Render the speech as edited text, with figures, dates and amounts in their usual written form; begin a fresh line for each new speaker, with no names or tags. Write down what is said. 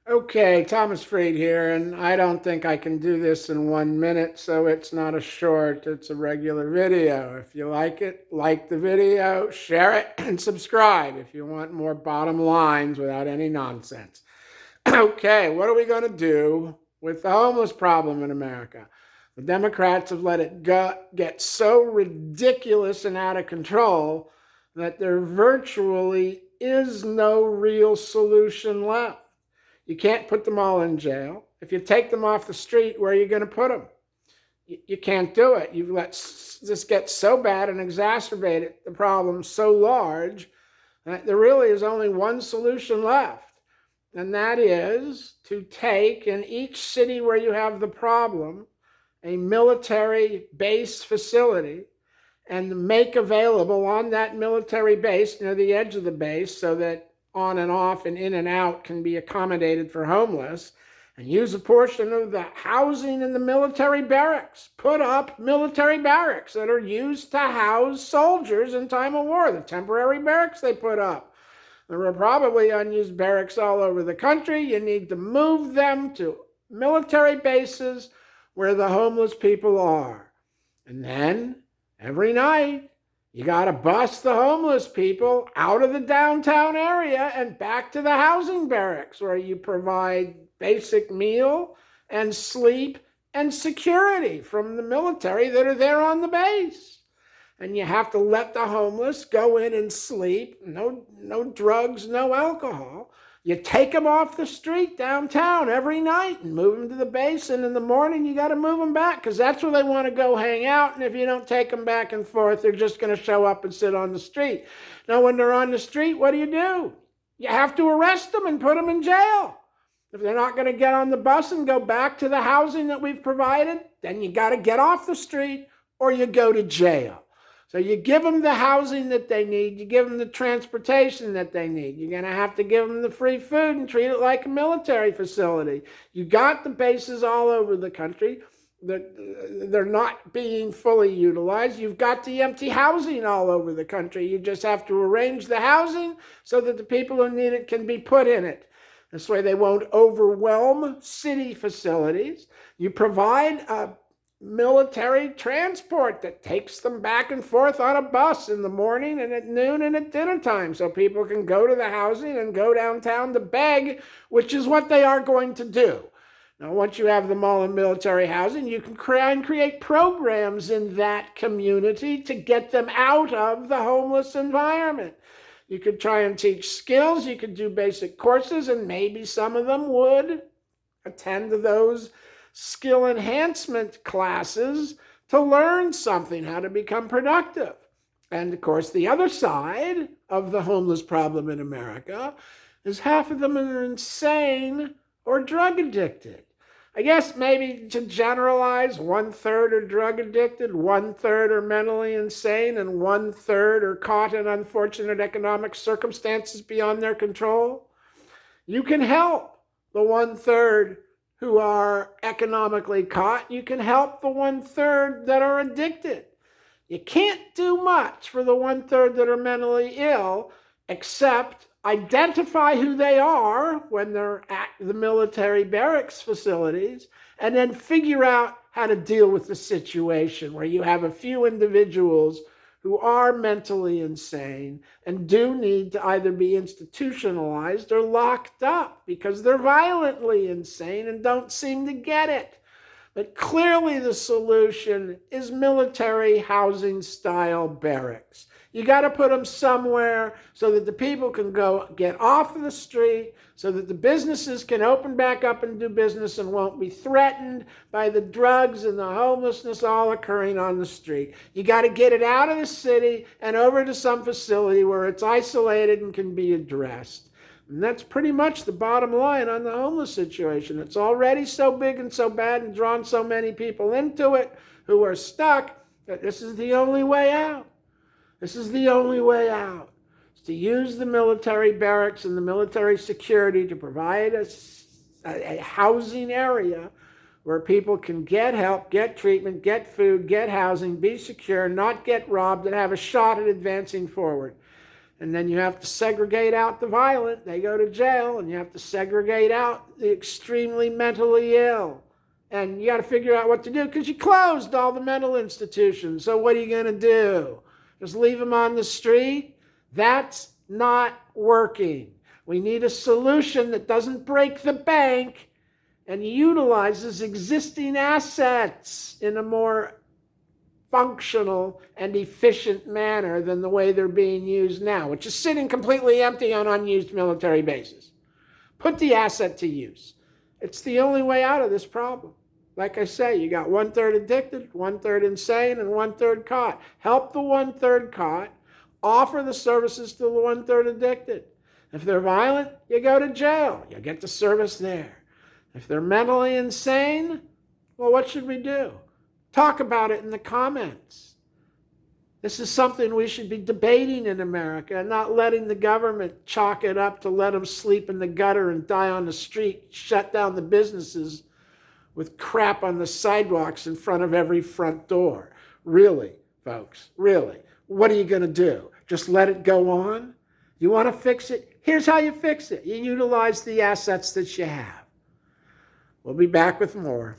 Okay, Thomas Freed here, and I don't think I can do this in 1 minute, so it's not a short, it's a regular video. If you like it, like the video, share it, and subscribe if you want more bottom lines without any nonsense. Okay, what are we going to do with the homeless problem in America? The Democrats have let it get so ridiculous and out of control that there virtually is no real solution left. You can't put them all in jail. If you take them off the street, where are you going to put them? You can't do it. You've let this get so bad and exacerbated the problem so large that there really is only one solution left. And that is to take in each city where you have the problem a military base facility and make available on that military base near the edge of the base so that on and off and in and out can be accommodated for homeless, and use a portion of the housing in the military barracks. Put up military barracks that are used to house soldiers in time of war, the temporary barracks they put up. There are probably unused barracks all over the country. You need to move them to military bases where the homeless people are. And then every night, you got to bus the homeless people out of the downtown area and back to the housing barracks where you provide basic meal and sleep and security from the military that are there on the base. And you have to let the homeless go in and sleep. No drugs, no alcohol. You take them off the street downtown every night and move them to the base. And in the morning, you got to move them back because that's where they want to go hang out. And if you don't take them back and forth, they're just going to show up and sit on the street. Now, when they're on the street, what do? You have to arrest them and put them in jail. If they're not going to get on the bus and go back to the housing that we've provided, then you got to get off the street or you go to jail. So you give them the housing that they need. You give them the transportation that they need. You're going to have to give them the free food and treat it like a military facility. You got the bases all over the country. They're not being fully utilized. You've got the empty housing all over the country. You just have to arrange the housing so that the people who need it can be put in it. This way they won't overwhelm city facilities. You provide a military transport that takes them back and forth on a bus in the morning and at noon and at dinner time so people can go to the housing and go downtown to beg, which is what they are going to do. Now, once you have them all in military housing, you can create programs in that community to get them out of the homeless environment. You could try and teach skills. You could do basic courses, and maybe some of them would attend to those skill enhancement classes to learn something, how to become productive. And of course, the other side of the homeless problem in America is half of them are insane or drug addicted. I guess maybe to generalize, 1/3 are drug addicted, 1/3 are mentally insane, and 1/3 are caught in unfortunate economic circumstances beyond their control. You can help the 1/3 who are economically caught. You can help the 1/3 that are addicted. You can't do much for the 1/3 that are mentally ill except identify who they are when they're at the military barracks facilities and then figure out how to deal with the situation where you have a few individuals who are mentally insane and do need to either be institutionalized or locked up because they're violently insane and don't seem to get it. But clearly the solution is military housing style barracks. You got to put them somewhere so that the people can go get off of the street, so that the businesses can open back up and do business and won't be threatened by the drugs and the homelessness all occurring on the street. You got to get it out of the city and over to some facility where it's isolated and can be addressed. And that's pretty much the bottom line on the homeless situation. It's already so big and so bad and drawn so many people into it who are stuck that this is the only way out. This is the only way out. It's to use the military barracks and the military security to provide a housing area where people can get help, get treatment, get food, get housing, be secure, not get robbed, and have a shot at advancing forward. And then you have to segregate out the violent. They go to jail, and you have to segregate out the extremely mentally ill. And you got to figure out what to do because you closed all the mental institutions. So what are you going to do? Just leave them on the street? That's not working. We need a solution that doesn't break the bank and utilizes existing assets in a more functional and efficient manner than the way they're being used now, which is sitting completely empty on unused military bases. Put the asset to use. It's the only way out of this problem. Like I say, you got 1/3 addicted, 1/3 insane, and 1/3 caught. Help the 1/3 caught. Offer the services to the 1/3 addicted. If they're violent, you go to jail. You get the service there. If they're mentally insane, well, what should we do? Talk about it in the comments. This is something we should be debating in America and not letting the government chalk it up to let them sleep in the gutter and die on the street, shut down the businesses with crap on the sidewalks in front of every front door. Really, folks, really. What are you going to do? Just let it go on? You want to fix it? Here's how you fix it. You utilize the assets that you have. We'll be back with more.